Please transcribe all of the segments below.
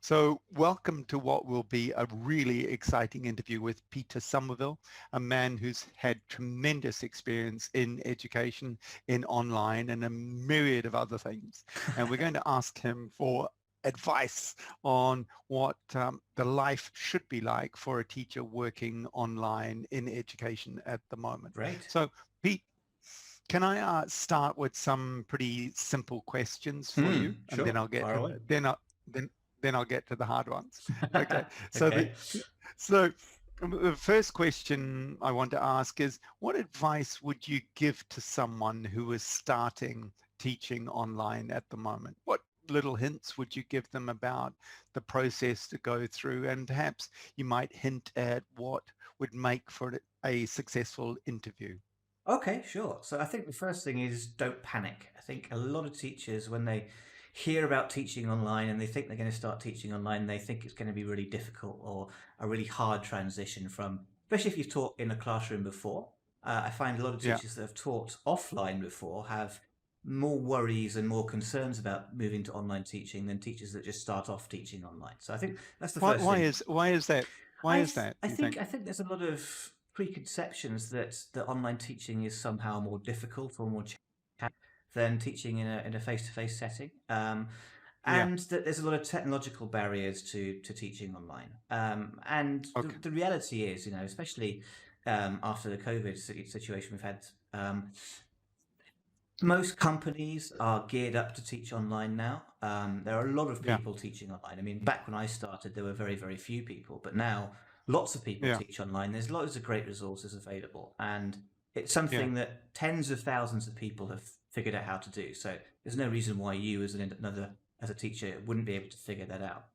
So welcome to what will be a really exciting interview with Peter Somerville, a man who's had tremendous experience in education, in online, and a myriad of other things. And we're going to ask him for advice on what the life should be like for a teacher working online in education at the moment. Great. So Pete, can I start with some pretty simple questions for you, and then Sure. I'll get Far to away. then then I'll get to the hard ones. Okay. So the Okay. so the first question I want to ask is, what advice would you give to someone who is starting teaching online at the moment? What little hints would you give them about the process to go through? And perhaps you might hint at what would make for a successful interview. Okay, sure. So I think the first thing is don't panic. I think a lot of teachers, when they hear about teaching online and they think they're going to start teaching online, they think it's going to be really difficult or a really hard transition from, especially if you've taught in a classroom before. I find a lot of Yeah. teachers that have taught offline before have more worries and more concerns about moving to online teaching than teachers that just start off teaching online. So I think that's the Why, first why thing. is why is that? Why is that, I do you think think? there's a lot of preconceptions that online teaching is somehow more difficult or more challenging than teaching in a face-to-face setting. Yeah. And that there's a lot of technological barriers to teaching online. And Okay. the reality is, especially after the COVID situation we've had, most companies are geared up to teach online now. There are a lot of Yeah. people teaching online. I mean, back when I started, there were very, very few people, but now lots of people Yeah. teach online. There's loads of great resources available, and it's Yeah. something that tens of thousands of people have figured out how to do. So there's no reason why you, as a teacher, wouldn't be able to figure that out.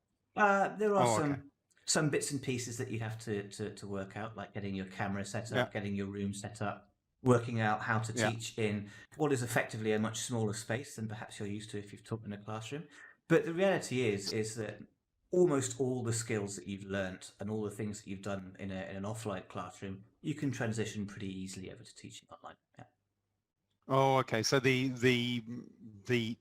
There are Oh, okay. some bits and pieces that you have to work out, like getting your camera set Yeah. up, getting your room set up, working out how to Yeah. teach in what is effectively a much smaller space than perhaps you're used to if you've taught in a classroom. But the reality is that almost all the skills that you've learnt and all the things that you've done in an offline classroom, you can transition pretty easily over to teaching online. Yeah. Oh, okay. So the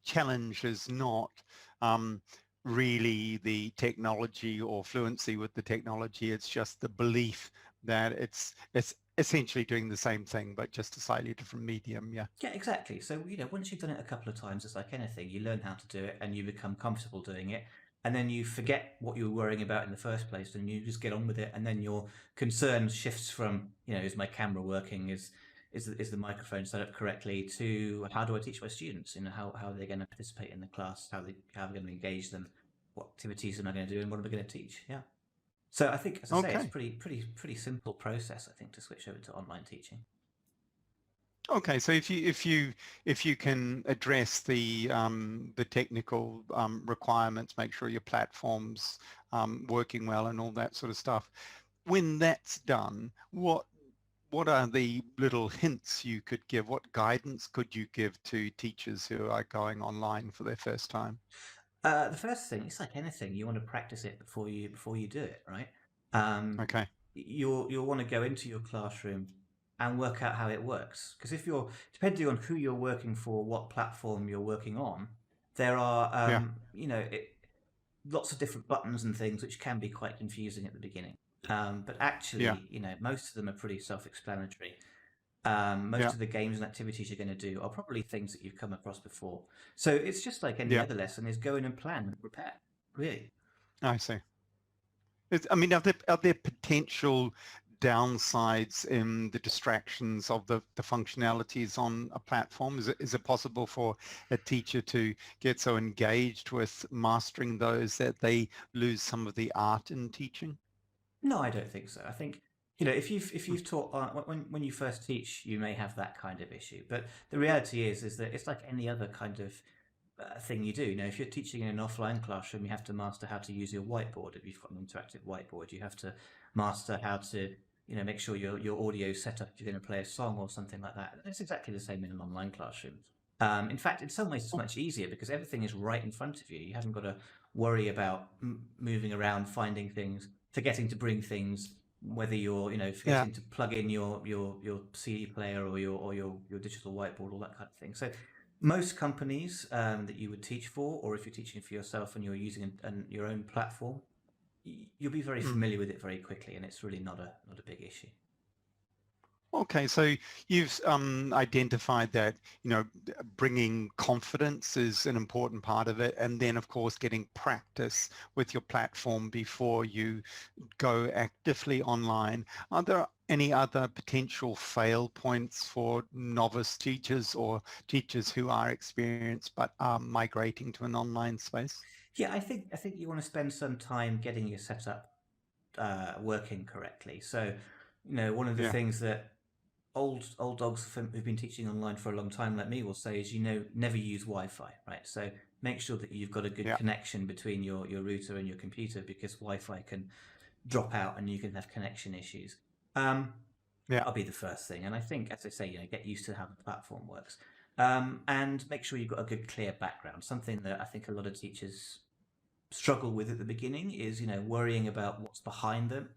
challenge is not um, really the technology or fluency with the technology. It's just the belief that it's essentially doing the same thing, but just a slightly different medium. Yeah. Yeah, exactly. So, once you've done it a couple of times, it's like anything. You learn how to do it and you become comfortable doing it. And then you forget what you were worrying about in the first place and you just get on with it. And then your concern shifts from, is my camera working? Is the microphone set up correctly? To how do I teach my students? How are they going to participate in the class? How are we going to engage them? What activities am I going to do? And what am I going to teach? Yeah. So I think, as I say, it's Okay. pretty simple process, I think, to switch over to online teaching. Okay, so if you can address the technical requirements, make sure your platform's working well and all that sort of stuff. When that's done, what are the little hints you could give? What guidance could you give to teachers who are going online for their first time? The first thing, it's like anything, you want to practice it before you do it, right? Um, Okay. you'll want to go into your classroom and work out how it works. Because if you're depending on who you're working for, what platform you're working on, there are Yeah. lots of different buttons and things which can be quite confusing at the beginning. But Yeah. actually, most of them are pretty self-explanatory. Most Yeah. of the games and activities you're going to do are probably things that you've come across before. So it's just like any Yeah. other lesson: is go in and plan and prepare. Really. I see. I mean, are there potential downsides in the distractions of the functionalities on a platform? Is it possible for a teacher to get so engaged with mastering those that they lose some of the art in teaching? No, I don't think so. I think if Mm. you've taught when you first teach, you may have that kind of issue. But the reality is that it's like any other kind of thing you do. If you're teaching in an offline classroom, you have to master how to use your whiteboard. If you've got an interactive whiteboard, you have to master how to make sure your audio is set up if you're going to play a song or something like that. It's exactly the same in an online classroom. In fact, in some ways, it's Oh, much easier because everything is right in front of you. You haven't got to worry about moving around, finding things, forgetting to bring things. Whether you're, yeah. forgetting to plug in your CD player or your digital whiteboard, all that kind of thing. So Most companies that you would teach for, or if you're teaching for yourself and you're using your own platform, you'll be very Mm. familiar with it very quickly, and it's really not a big issue. Okay, so you've identified that, bringing confidence is an important part of it, and then of course getting practice with your platform before you go actively online. Are there any other potential fail points for novice teachers or teachers who are experienced but are migrating to an online space? Yeah, I think you want to spend some time getting your setup working correctly. So, one of the Yeah, things that old dogs who've been teaching online for a long time, like me, will say is, never use Wi-Fi, right? So make sure that you've got a good yeah, connection between your router and your computer, because Wi-Fi can drop out and you can have connection issues. Um, yeah, that'll be the first thing. And I think, as I say, get used to how the platform works, and make sure you've got a good, clear background. Something that I think a lot of teachers struggle with at the beginning is worrying about what's behind them.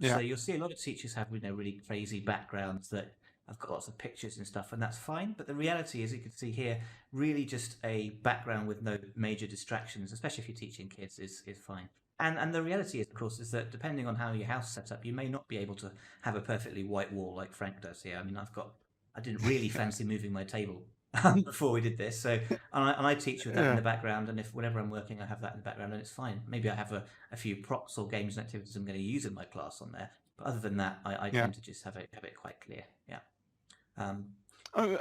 So yeah, you'll see a lot of teachers have really crazy backgrounds that have got lots of pictures and stuff, and that's fine. But the reality is, you can see here, really just a background with no major distractions, especially if you're teaching kids, is fine. And the reality is, of course, is that depending on how your house is set up, you may not be able to have a perfectly white wall like Frank does here. I mean, I didn't really yeah, fancy moving my table before we did this, so and I teach with that in yeah, the background, and if whenever I'm working, I have that in the background, and it's fine. Maybe I have a few props or games and activities I'm going to use in my class on there, but other than that, I yeah. tend to just have it quite clear. Yeah. Um, Oh,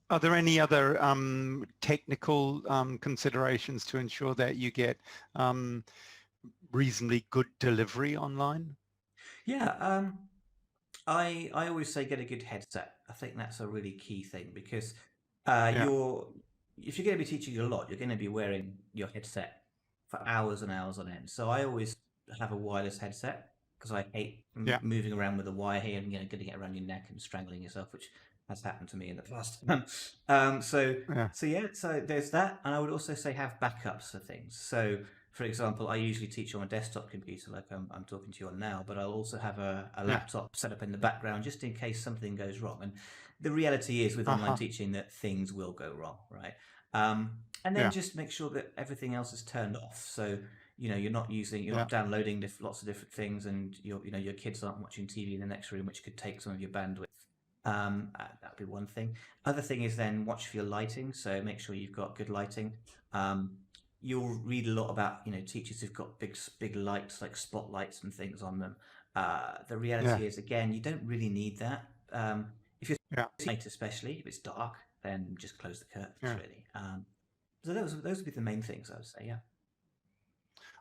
are there any other technical considerations to ensure that you get um, reasonably good delivery online? yeah. I always say get a good headset. I think that's a really key thing, because Yeah, you're if you're going to be teaching a lot, you're going to be wearing your headset for hours and hours on end. So I always have a wireless headset, because I hate yeah, moving around with a wire here and getting it around your neck and strangling yourself, which has happened to me in the past. So yeah, so there's that, and I would also say have backups for things. So for example, I usually teach on a desktop computer like I'm talking to you on now, but I'll also have a yeah. laptop set up in the background just in case something goes wrong. And the reality is, with online Uh-huh. teaching, that things will go wrong, right? And then Yeah, just make sure that everything else is turned off. So you're yeah, not downloading lots of different things, and your kids aren't watching TV in the next room, which could take some of your bandwidth. That'd be one thing. Other thing is, then watch for your lighting. So make sure you've got good lighting. Um, you'll read a lot about teachers who've got big lights, like spotlights and things on them. The yeah, reality is, again, you don't really need that. If you're yeah, night, especially if it's dark, then just close the curtains, yeah. really. So those would be the main things I would say. Yeah.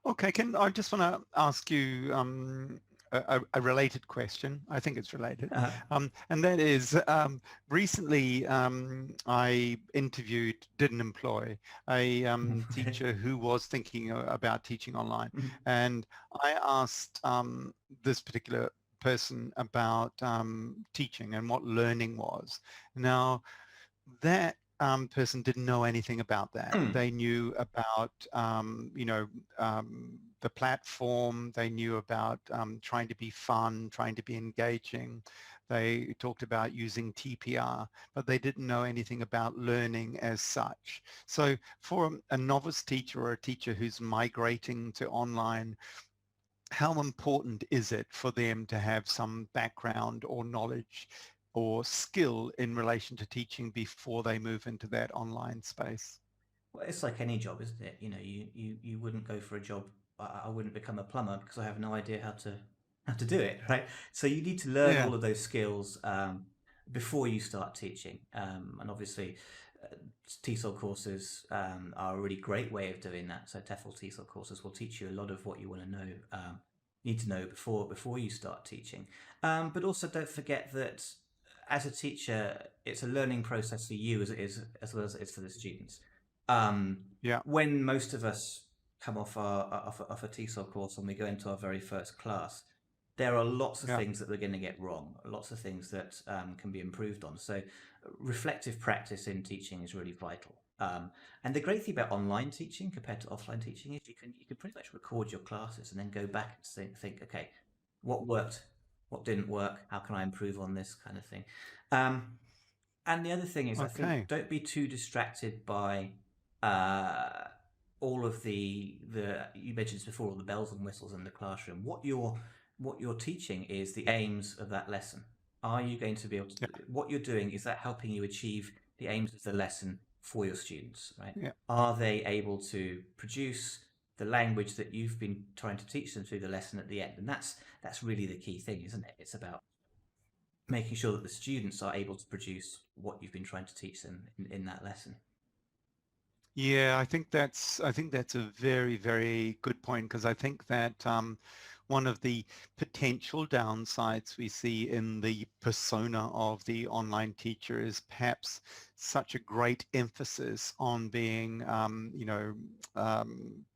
Okay, I just want to ask you a related question. I think it's related. And that is, recently I didn't employ a teacher who was thinking about teaching online. And I asked this particular person about teaching and what learning was. Now, that person didn't know anything about that. They knew about, the platform. They knew about trying to be fun, trying to be engaging. They talked about using TPR, but they didn't know anything about learning as such. So for a novice teacher or a teacher who's migrating to online, how important is it for them to have some background or knowledge or skill in relation to teaching before they move into that online space? Well, it's like any job, isn't it? You wouldn't go for a job. I wouldn't become a plumber because I have no idea how to do it, right? So you need to learn Yeah, all of those skills before you start teaching. And obviously, uh, TESOL courses are a really great way of doing that. So TEFL TESOL courses will teach you a lot of what you want to know, need to know before you start teaching. But also, don't forget that as a teacher, it's a learning process for you as well as it is for the students. Um, yeah, when most of us come off a TESOL course and we go into our very first class, there are lots of yeah, things that we're going to get wrong, lots of things that can be improved on. So, reflective practice in teaching is really vital. And the great thing about online teaching compared to offline teaching is you can pretty much record your classes and then go back and think, okay, what worked, what didn't work, how can I improve on this kind of thing. Um, And the other thing is, I think, Okay. don't be too distracted by uh, all of the you mentioned this before, all the bells and whistles in the classroom. What you're teaching is the aims of that lesson. Are you going to be able to? Yeah. What you're doing, is that helping you achieve the aims of the lesson for your students, right? Yeah. Are they able to produce the language that you've been trying to teach them through the lesson at the end? And that's really the key thing, isn't it? It's about making sure that the students are able to produce what you've been trying to teach them in that lesson. Yeah, I think that's a very, very good point because I think that one of the potential downsides we see in the persona of the online teacher is perhaps such a great emphasis on being,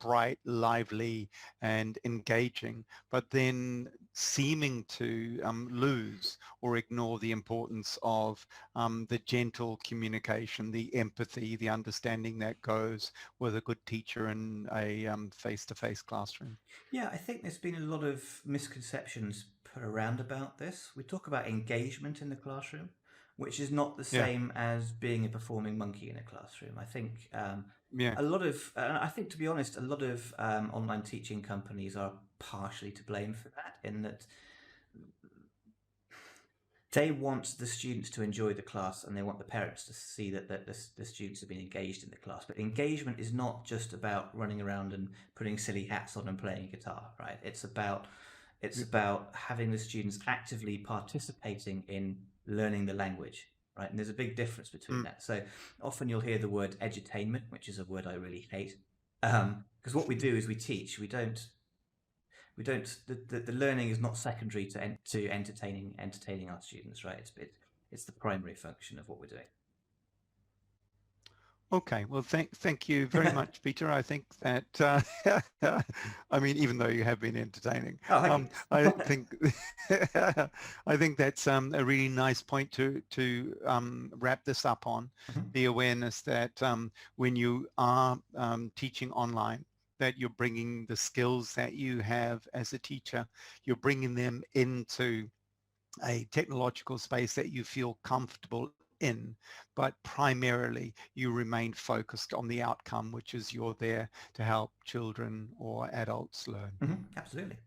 bright, lively, and engaging, but then seeming to lose or ignore the importance of the gentle communication, the empathy, the understanding that goes with a good teacher in a face-to-face classroom. Yeah, I think there's been a lot of misconceptions put around about this. We talk about engagement in the classroom, which is not the Yeah, same as being a performing monkey in a classroom. I think yeah, I think, to be honest, a lot of online teaching companies are partially to blame for that, in that they want the students to enjoy the class, and they want the parents to see that the students have been engaged in the class. But engagement is not just about running around and putting silly hats on and playing guitar, right? It's yeah, about having the students actively participating in learning the language, right? And there's a big difference between mm, that. So often you'll hear the word edutainment, which is a word I really hate, because what we do is we teach. We don't the learning is not secondary to entertaining our students, right? It's the primary function of what we're doing. Okay, well, thank you very much, Peter. I think that I mean, even though you have been entertaining, Oh, thank you. I think I think that's a really nice point to wrap this up on, Mhm. the awareness that when you are teaching online, that you're bringing the skills that you have as a teacher, you're bringing them into a technological space that you feel comfortable in, but primarily you remain focused on the outcome, which is you're there to help children or adults learn. Absolutely.